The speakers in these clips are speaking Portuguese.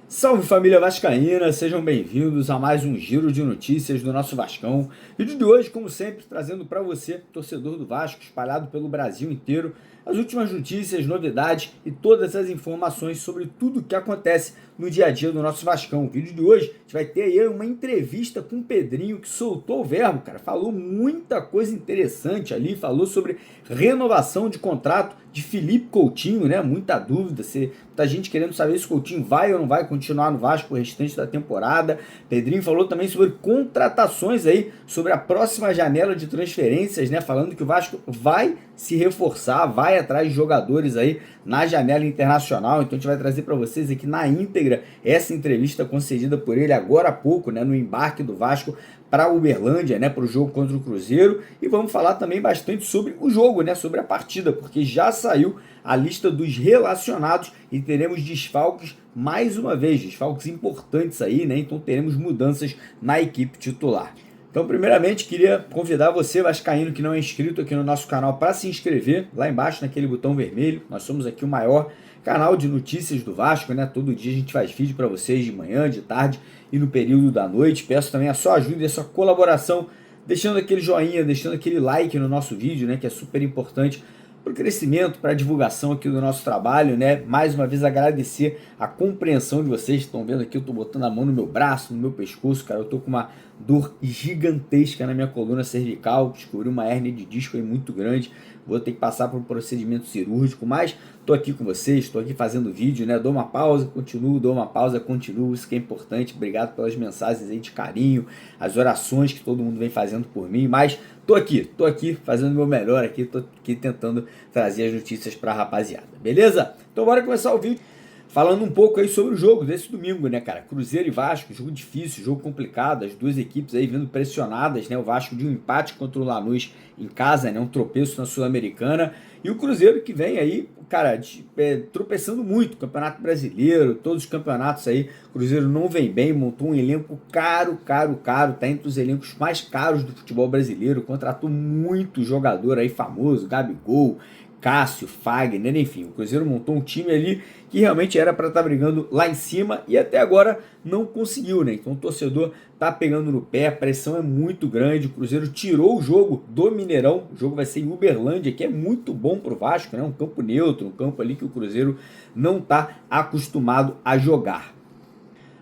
Salve família vascaína, sejam bem-vindos a mais um giro de notícias do nosso Vascão. Vídeo de hoje, como sempre, trazendo para você, torcedor do Vasco, espalhado pelo Brasil inteiro, as últimas notícias, novidades e todas as informações sobre tudo o que acontece no dia a dia do nosso Vascão. O vídeo de hoje, a gente vai ter aí uma entrevista com o Pedrinho, que soltou o verbo, cara, falou muita coisa interessante ali, falou sobre renovação de contrato de Felipe Coutinho, né? Muita dúvida, muita gente querendo saber se o Coutinho vai ou não vai continuar no Vasco o restante da temporada. Pedrinho falou também sobre contratações aí, sobre a próxima janela de transferências, né? Falando que o Vasco vai se reforçar, vai atrás de jogadores aí na janela internacional. Então a gente vai trazer para vocês aqui na íntegra essa entrevista concedida por ele agora há pouco, né? No embarque do Vasco para Uberlândia, né, para o jogo contra o Cruzeiro, e vamos falar também bastante sobre o jogo, né, sobre a partida, porque já saiu a lista dos relacionados e teremos desfalques mais uma vez, desfalques importantes aí, né, então teremos mudanças na equipe titular. Então, primeiramente, queria convidar você, vascaíno, que não é inscrito aqui no nosso canal, para se inscrever lá embaixo naquele botão vermelho. Nós somos aqui o maior canal de notícias do Vasco, né? Todo dia a gente faz vídeo para vocês de manhã, de tarde e no período da noite. Peço também a sua ajuda e a sua colaboração, deixando aquele joinha, deixando aquele like no nosso vídeo, né? Que é super importante para o crescimento, para a divulgação aqui do nosso trabalho, né? Mais uma vez agradecer a compreensão de vocês. Estão vendo aqui, eu estou botando a mão no meu braço, no meu pescoço, cara. Eu estou com uma dor gigantesca na minha coluna cervical, descobri uma hérnia de disco aí muito grande. Vou ter que passar por um procedimento cirúrgico, mas estou aqui com vocês, estou aqui fazendo vídeo, né? Dou uma pausa, continuo, dou uma pausa, continuo, isso que é importante. Obrigado pelas mensagens aí de carinho, as orações que todo mundo vem fazendo por mim, mas tô aqui fazendo o meu melhor aqui, tô aqui tentando trazer as notícias para a rapaziada, beleza? Então bora começar o vídeo falando um pouco aí sobre o jogo desse domingo, né, cara? Cruzeiro e Vasco, jogo difícil, jogo complicado, as duas equipes aí vindo pressionadas, né? O Vasco de um empate contra o Lanús em casa, né? Um tropeço na Sul-Americana. E o Cruzeiro que vem aí, cara, tropeçando muito, Campeonato Brasileiro, todos os campeonatos aí, o Cruzeiro não vem bem, montou um elenco caro, tá entre os elencos mais caros do futebol brasileiro, contratou muito jogador aí famoso, Gabigol, Cássio, Fagner, enfim, o Cruzeiro montou um time ali que realmente era para estar brigando lá em cima e até agora não conseguiu, né? Então o torcedor tá pegando no pé, a pressão é muito grande, o Cruzeiro tirou o jogo do Mineirão, o jogo vai ser em Uberlândia, que é muito bom pro Vasco, né? Um campo neutro, um campo ali que o Cruzeiro não tá acostumado a jogar.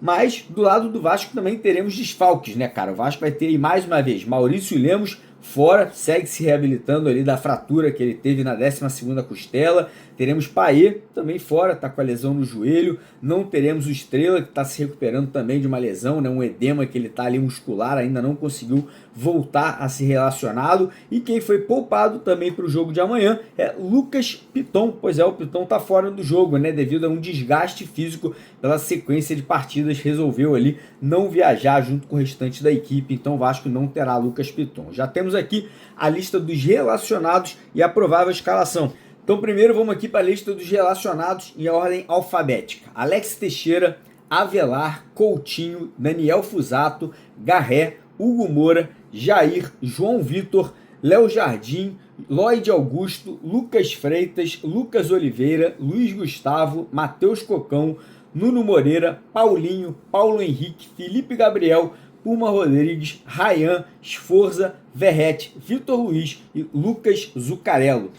Mas do lado do Vasco também teremos desfalques, né, cara? O Vasco vai ter aí mais uma vez Maurício Lemos fora, segue se reabilitando ali da fratura que ele teve na 12ª costela. Teremos Paê também fora, tá com a lesão no joelho. Não teremos o Estrela, que está se recuperando também de uma lesão, né, um edema que ele tá ali muscular, ainda não conseguiu voltar a ser relacionado. E quem foi poupado também para o jogo de amanhã é Lucas Piton. Pois é, o Piton tá fora do jogo, né, devido a um desgaste físico pela sequência de partidas, resolveu ali não viajar junto com o restante da equipe, então o Vasco não terá Lucas Piton. Já temos aqui a lista dos relacionados e a provável escalação. Então primeiro vamos aqui para a lista dos relacionados em ordem alfabética. Alex Teixeira, Avelar, Coutinho, Daniel Fusato, Garré, Hugo Moura, Jair, João Vitor, Léo Jardim, Lloyd Augusto, Lucas Freitas, Lucas Oliveira, Luiz Gustavo, Matheus Cocão, Nuno Moreira, Paulinho, Paulo Henrique, Felipe Gabriel, Puma Rodrigues, Ryan, Sforza, Verrete, Vitor Luiz e Lucas Zuccarello.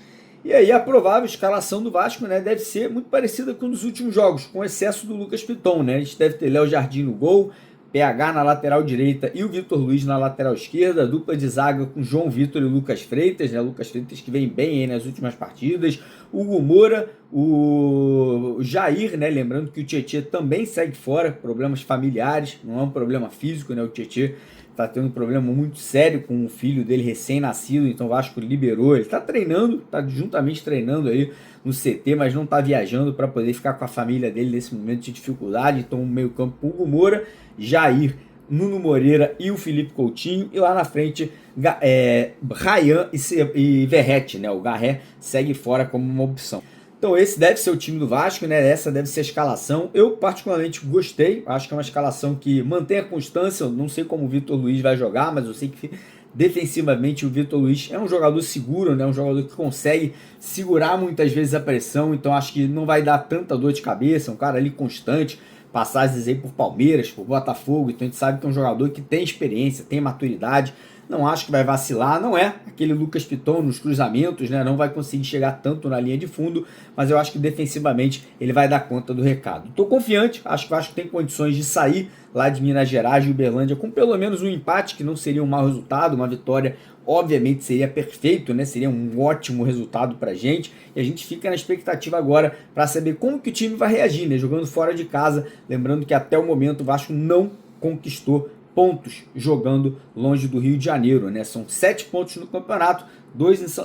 E aí a provável escalação do Vasco, né, deve ser muito parecida com os últimos jogos, com excesso do Lucas Piton, né? A gente deve ter Léo Jardim no gol, PH na lateral direita e o Vitor Luiz na lateral esquerda, a dupla de zaga com João Vitor e Lucas Freitas, né? Lucas Freitas que vem bem aí nas últimas partidas, Hugo Moura, o Jair, né? Lembrando que o Tietê também segue fora, problemas familiares, não é um problema físico, né? O Tietê tá tendo um problema muito sério com o filho dele recém-nascido, então o Vasco liberou, ele tá treinando, tá juntamente treinando aí no CT, mas não tá viajando para poder ficar com a família dele nesse momento de dificuldade, então o meio campo com Hugo Moura, Jair, Nuno Moreira e o Felipe Coutinho, e lá na frente Ryan e Verrete, né? O Garré segue fora como uma opção. Então esse deve ser o time do Vasco, né? Essa deve ser a escalação. Eu particularmente gostei, acho que é uma escalação que mantém a constância. Eu não sei como o Vitor Luiz vai jogar, mas eu sei que defensivamente o Vitor Luiz é um jogador seguro, né? Um jogador que consegue segurar muitas vezes a pressão, então acho que não vai dar tanta dor de cabeça, um cara ali constante, passagens aí por Palmeiras, por Botafogo, então a gente sabe que é um jogador que tem experiência, tem maturidade. Não acho que vai vacilar, não é aquele Lucas Piton nos cruzamentos, né? Não vai conseguir chegar tanto na linha de fundo, mas eu acho que defensivamente ele vai dar conta do recado. Estou confiante, acho que o Vasco tem condições de sair lá de Minas Gerais, de Uberlândia, com pelo menos um empate, que não seria um mau resultado, uma vitória obviamente seria perfeito, né? Seria um ótimo resultado para a gente, e a gente fica na expectativa agora para saber como que o time vai reagir, né? Jogando fora de casa, lembrando que até o momento o Vasco não conquistou pontos jogando longe do Rio de Janeiro, né? São 7 pontos no campeonato,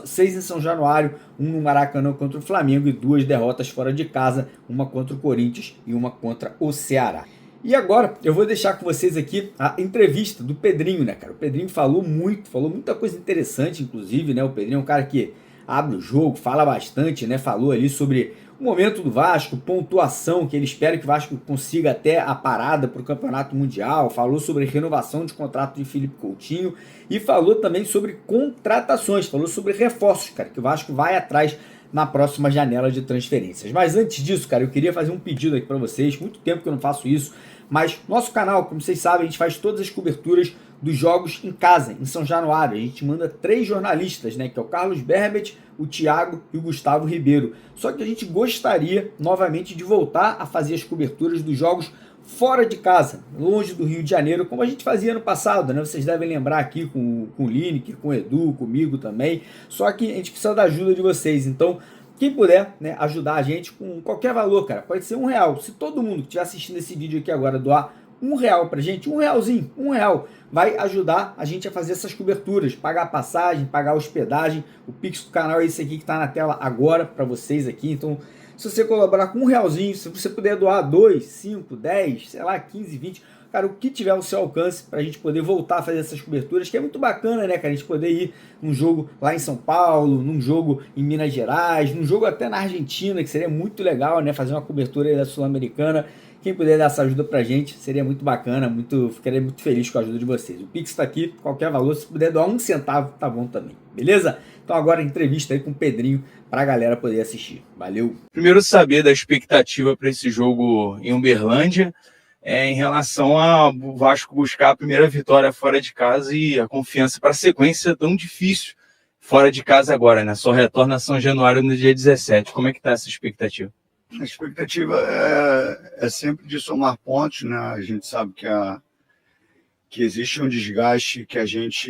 6 em São Januário, 1 no Maracanã contra o Flamengo e 2 derrotas fora de casa, uma contra o Corinthians e uma contra o Ceará. E agora eu vou deixar com vocês aqui a entrevista do Pedrinho, né, cara? O Pedrinho falou muita coisa interessante, inclusive, né? O Pedrinho é um cara que abre o jogo, fala bastante, né? Falou ali sobre o momento do Vasco, pontuação, que ele espera que o Vasco consiga até a parada para o Campeonato Mundial, falou sobre renovação de contrato de Felipe Coutinho e falou também sobre contratações, falou sobre reforços, cara, que o Vasco vai atrás na próxima janela de transferências. Mas antes disso, cara, eu queria fazer um pedido aqui para vocês, muito tempo que eu não faço isso, mas nosso canal, como vocês sabem, a gente faz todas as coberturas dos jogos em casa, em São Januário. A gente manda 3 jornalistas, né, que é o Carlos Berbet, o Thiago e o Gustavo Ribeiro. Só que a gente gostaria novamente de voltar a fazer as coberturas dos jogos fora de casa, longe do Rio de Janeiro, como a gente fazia no passado, né? Vocês devem lembrar aqui com o Lineker, com o Edu, comigo também. Só que a gente precisa da ajuda de vocês. Então, quem puder, né, ajudar a gente com qualquer valor, cara, pode ser R$ 1. Se todo mundo que estiver assistindo esse vídeo aqui agora doar R$ 1 pra gente, R$ 1, vai ajudar a gente a fazer essas coberturas, pagar passagem, pagar hospedagem. O Pix do canal é esse aqui que está na tela agora para vocês aqui. Então, se você colaborar com R$ 1, se você puder doar 2, 5, 10, sei lá, 15, 20, cara, o que tiver ao seu alcance para a gente poder voltar a fazer essas coberturas, que é muito bacana, né, cara? A gente poder ir num jogo lá em São Paulo, num jogo em Minas Gerais, num jogo até na Argentina, que seria muito legal, né? Fazer uma cobertura aí da Sul-Americana. Quem puder dar essa ajuda pra gente, seria muito bacana, ficaria muito feliz com a ajuda de vocês. O Pix está aqui, qualquer valor, se puder doar 1 centavo, tá bom também, beleza? Então agora a entrevista aí com o Pedrinho pra galera poder assistir. Valeu! Primeiro saber da expectativa para esse jogo em Uberlândia, em relação ao Vasco buscar a primeira vitória fora de casa e a confiança para a sequência tão difícil fora de casa agora, né? Só retorna a São Januário no dia 17. Como é que está essa expectativa? A expectativa é sempre de somar pontos, né? A gente sabe que existe um desgaste que a gente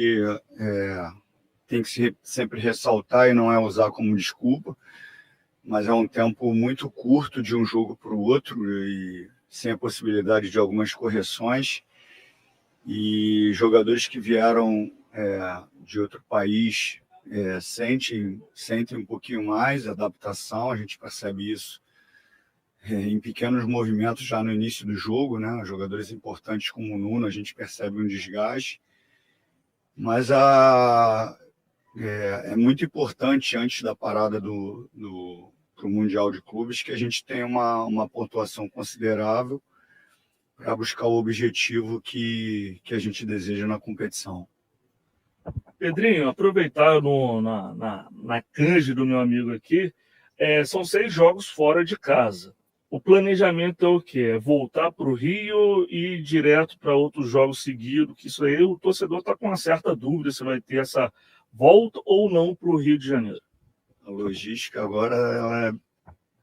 tem que sempre ressaltar e não é usar como desculpa, mas é um tempo muito curto de um jogo para o outro e sem a possibilidade de algumas correções. E jogadores que vieram de outro país sentem um pouquinho mais a adaptação, a gente percebe isso em pequenos movimentos já no início do jogo, né? Jogadores importantes como o Nuno, a gente percebe um desgaste, mas é muito importante antes da parada pro Mundial de Clubes que a gente tenha uma pontuação considerável para buscar o objetivo que a gente deseja na competição. Pedrinho, aproveitar na canja do meu amigo aqui, são 6 jogos fora de casa. O planejamento é o quê? É voltar para o Rio e ir direto para outros jogos seguidos, que isso aí o torcedor está com uma certa dúvida se vai ter essa volta ou não para o Rio de Janeiro. A logística agora ela é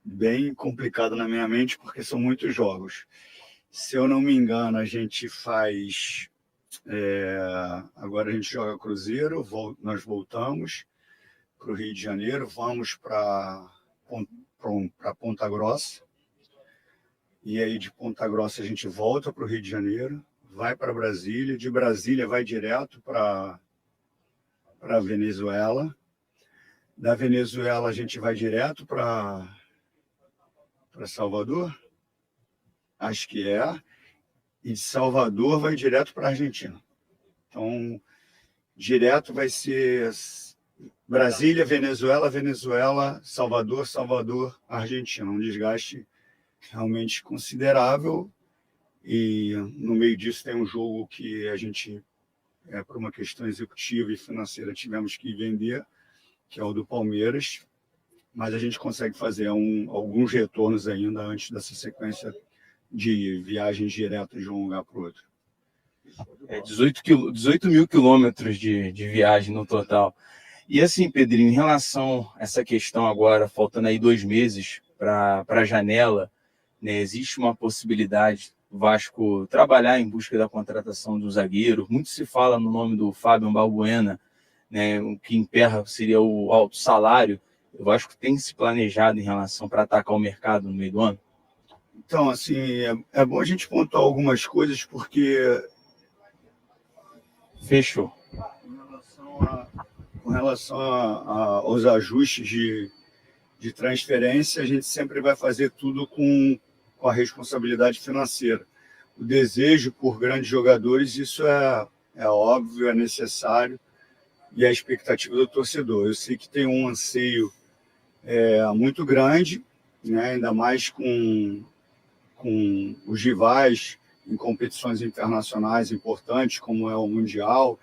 bem complicada na minha mente, porque são muitos jogos. Se eu não me engano, a gente faz... agora a gente joga Cruzeiro, nós voltamos para o Rio de Janeiro, vamos para Ponta Grossa, e aí de Ponta Grossa a gente volta para o Rio de Janeiro, vai para Brasília, de Brasília vai direto para Venezuela, da Venezuela a gente vai direto para Salvador, acho que e de Salvador vai direto para a Argentina. Então, direto vai ser Brasília, Venezuela, Venezuela, Salvador, Salvador, Argentina. Um desgaste realmente considerável. E no meio disso tem um jogo que a gente, por uma questão executiva e financeira, tivemos que vender, que é o do Palmeiras. Mas a gente consegue fazer alguns retornos ainda antes dessa sequência de viagens diretas de um lugar para o outro. 18 mil quilômetros de viagem no total. E assim, Pedrinho, em relação a essa questão agora, faltando aí 2 meses para a janela, né, existe uma possibilidade do Vasco trabalhar em busca da contratação do zagueiro. Muito se fala no nome do Fábio Balbuena, né, o que emperra seria o alto salário. O Vasco tem se planejado em relação para atacar o mercado no meio do ano? Então, assim, é bom a gente pontuar algumas coisas, porque... Fechou. Com relação aos ajustes de transferência, a gente sempre vai fazer tudo com a responsabilidade financeira. O desejo por grandes jogadores, isso é óbvio, é necessário, e é a expectativa do torcedor. Eu sei que tem um anseio muito grande, né, ainda mais com os rivais em competições internacionais importantes, como é o Mundial,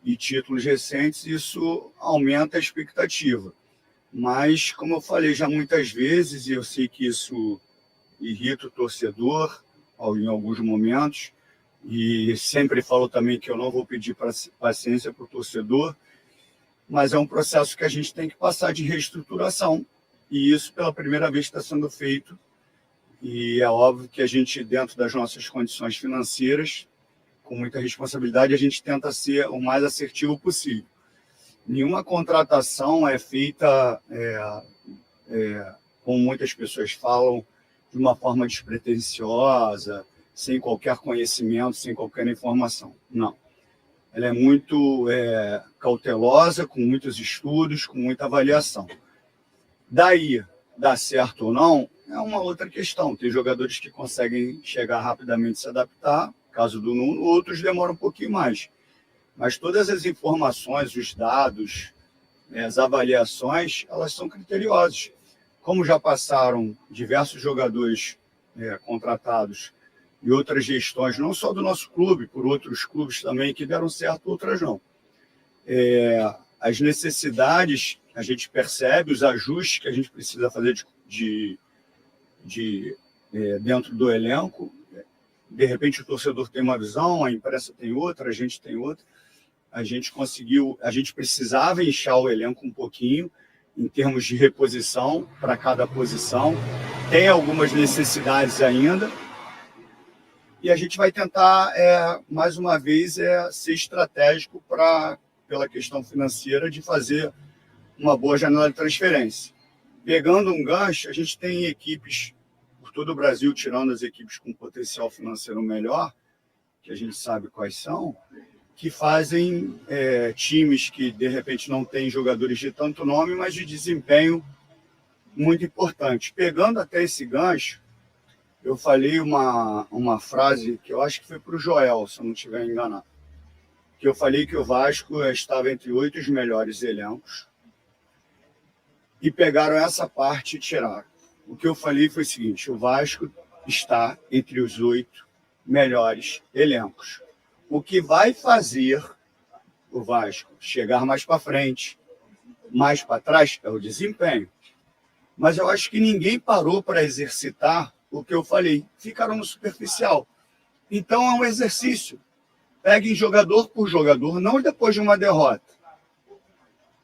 e títulos recentes, isso aumenta a expectativa. Mas, como eu falei já muitas vezes, e eu sei que isso irrita o torcedor em alguns momentos, e sempre falo também que eu não vou pedir paciência para o torcedor, mas é um processo que a gente tem que passar de reestruturação, e isso pela primeira vez está sendo feito, e é óbvio que a gente, dentro das nossas condições financeiras, com muita responsabilidade, a gente tenta ser o mais assertivo possível. Nenhuma contratação é feita, como muitas pessoas falam, de uma forma despretensiosa, sem qualquer conhecimento, sem qualquer informação. Não. Ela é muito cautelosa, com muitos estudos, com muita avaliação. Daí, dar certo ou não, é uma outra questão. Tem jogadores que conseguem chegar rapidamente, se adaptar, caso do Nuno, outros demoram um pouquinho mais. Mas todas as informações, os dados, as avaliações, elas são criteriosas. Como já passaram diversos jogadores contratados e outras gestões, não só do nosso clube, por outros clubes também que deram certo, outras não. As necessidades, a gente percebe, os ajustes que a gente precisa fazer dentro do elenco. De repente o torcedor tem uma visão, a imprensa tem outra, a gente tem outra. A gente precisava inchar o elenco um pouquinho em termos de reposição para cada posição. Tem algumas necessidades ainda. E a gente vai tentar, mais uma vez, ser estratégico pela questão financeira de fazer uma boa janela de transferência. Pegando um gancho, a gente tem equipes por todo o Brasil, tirando as equipes com potencial financeiro melhor, que a gente sabe quais são, que fazem times que, de repente, não têm jogadores de tanto nome, mas de desempenho muito importante. Pegando até esse gancho, eu falei uma frase que eu acho que foi para o Joel, se eu não estiver enganado, que eu falei que o Vasco estava entre 8 os melhores elencos e pegaram essa parte e tiraram. O que eu falei foi o seguinte: o Vasco está entre os 8 melhores elencos. O que vai fazer o Vasco chegar mais para frente, mais para trás, é o desempenho. Mas eu acho que ninguém parou para exercitar o que eu falei. Ficaram no superficial. Então é um exercício. Peguem jogador por jogador, não depois de uma derrota.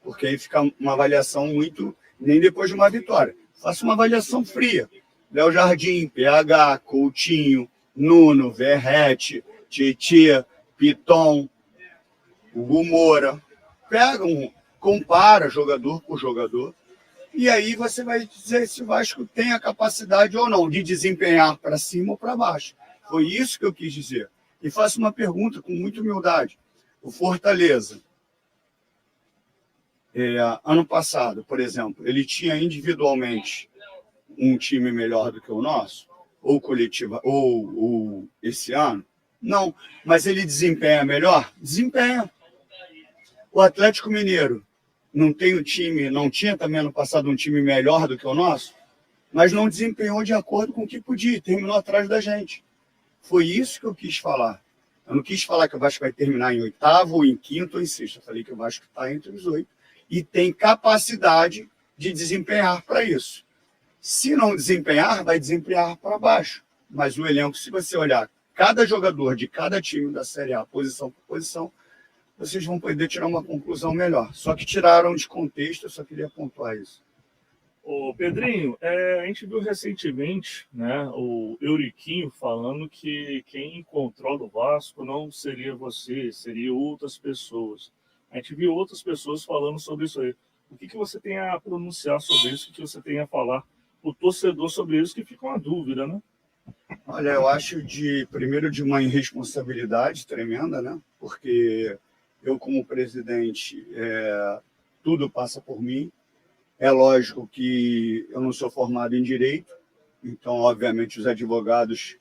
Porque aí fica uma avaliação nem depois de uma vitória. Faça uma avaliação fria. Léo Jardim, PH, Coutinho, Nuno, Verrete, Tietê, Piton, Hugo Moura. Pega compara jogador por jogador, e aí você vai dizer se o Vasco tem a capacidade ou não de desempenhar para cima ou para baixo. Foi isso que eu quis dizer. E faço uma pergunta com muita humildade. O Fortaleza, ano passado, por exemplo, ele tinha individualmente um time melhor do que o nosso? Ou coletiva, ou esse ano? Não, mas ele desempenha melhor? Desempenha. O Atlético Mineiro não tem um time, não tinha também ano passado um time melhor do que o nosso, mas não desempenhou de acordo com o que podia, terminou atrás da gente. Foi isso que eu quis falar. Eu não quis falar que o Vasco vai terminar em oitavo, ou em quinto, ou em sexto. Eu falei que o Vasco está entre os 8 e tem capacidade de desempenhar para isso. Se não desempenhar, vai desempenhar para baixo. Mas o elenco, se você olhar cada jogador de cada time da Série A, posição por posição, vocês vão poder tirar uma conclusão melhor. Só que tiraram de contexto, eu só queria pontuar isso. Ô, Pedrinho, a gente viu recentemente, né, o Euriquinho falando que quem controla o Vasco não seria você, seria outras pessoas. A gente viu outras pessoas falando sobre isso aí. O que você tem a pronunciar sobre isso? O que você tem a falar o torcedor sobre isso, que fica uma dúvida, né? Olha, eu acho primeiro de uma irresponsabilidade tremenda, né? Porque eu, como presidente, tudo passa por mim. É lógico que eu não sou formado em direito, então, obviamente, os advogados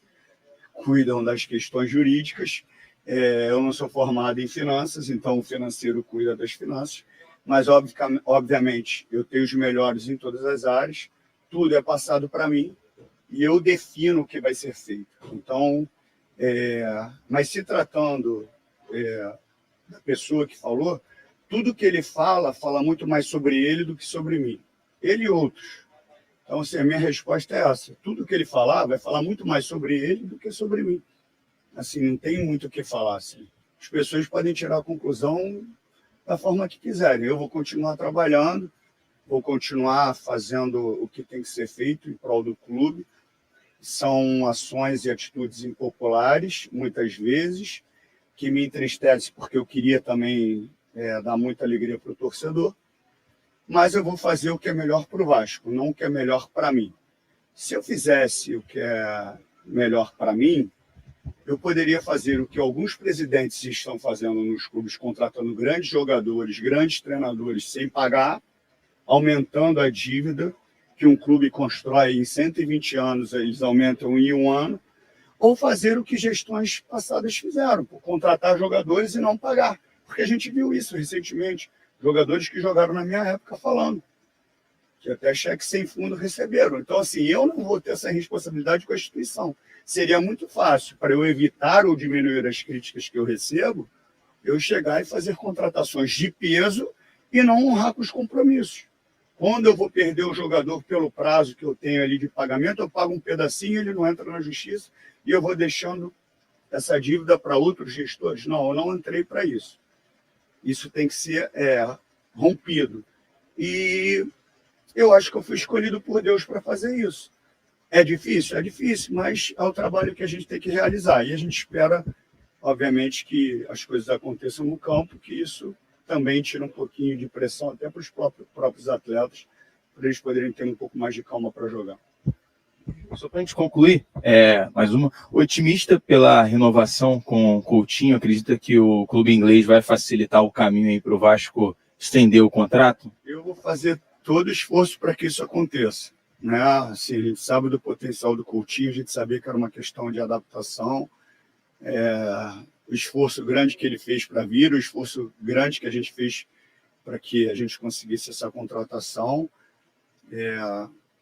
cuidam das questões jurídicas. Eu não sou formado em finanças, então o financeiro cuida das finanças. Mas, obviamente, eu tenho os melhores em todas as áreas. Tudo é passado para mim e eu defino o que vai ser feito. Então, mas se tratando da pessoa que falou, tudo que ele fala muito mais sobre ele do que sobre mim. Ele e outros. Então, assim, a minha resposta é essa. Tudo que ele falar vai falar muito mais sobre ele do que sobre mim. Assim, não tem muito o que falar. Assim. As pessoas podem tirar a conclusão da forma que quiserem. Eu vou continuar trabalhando, vou continuar fazendo o que tem que ser feito em prol do clube. São ações e atitudes impopulares, muitas vezes, que me entristecem, porque eu queria também dar muita alegria para o torcedor, mas eu vou fazer o que é melhor para o Vasco, não o que é melhor para mim. Se eu fizesse o que é melhor para mim, eu poderia fazer o que alguns presidentes estão fazendo nos clubes, contratando grandes jogadores, grandes treinadores, sem pagar, aumentando a dívida que um clube constrói em 120 anos, eles aumentam em um ano, ou fazer o que gestões passadas fizeram, por contratar jogadores e não pagar. Porque a gente viu isso recentemente, jogadores que jogaram na minha época falando, que até cheque sem fundo receberam. Então, assim, eu não vou ter essa responsabilidade com a instituição. Seria muito fácil, para eu evitar ou diminuir as críticas que eu recebo, eu chegar e fazer contratações de peso e não honrar com os compromissos. Quando eu vou perder o jogador pelo prazo que eu tenho ali de pagamento, eu pago um pedacinho, ele não entra na justiça e eu vou deixando essa dívida para outros gestores. Não, eu não entrei para isso. Isso tem que ser rompido. E eu acho que eu fui escolhido por Deus para fazer isso. É difícil? É difícil, mas é o trabalho que a gente tem que realizar. E a gente espera, obviamente, que as coisas aconteçam no campo, que isso também tira um pouquinho de pressão até para os próprios atletas, para eles poderem ter um pouco mais de calma para jogar. Só para a gente concluir, mais uma. Otimista pela renovação com o Coutinho, acredita que o clube inglês vai facilitar o caminho para o Vasco estender o contrato? Eu vou fazer todo o esforço para que isso aconteça. Né? Assim, a gente sabe do potencial do Coutinho, a gente sabia que era uma questão de adaptação, o esforço grande que ele fez para vir, o esforço grande que a gente fez para que a gente conseguisse essa contratação.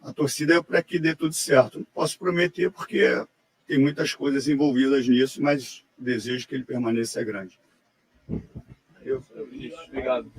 A torcida é para que dê tudo certo. Não posso prometer porque tem muitas coisas envolvidas nisso, mas o desejo que ele permaneça é grande. Obrigado.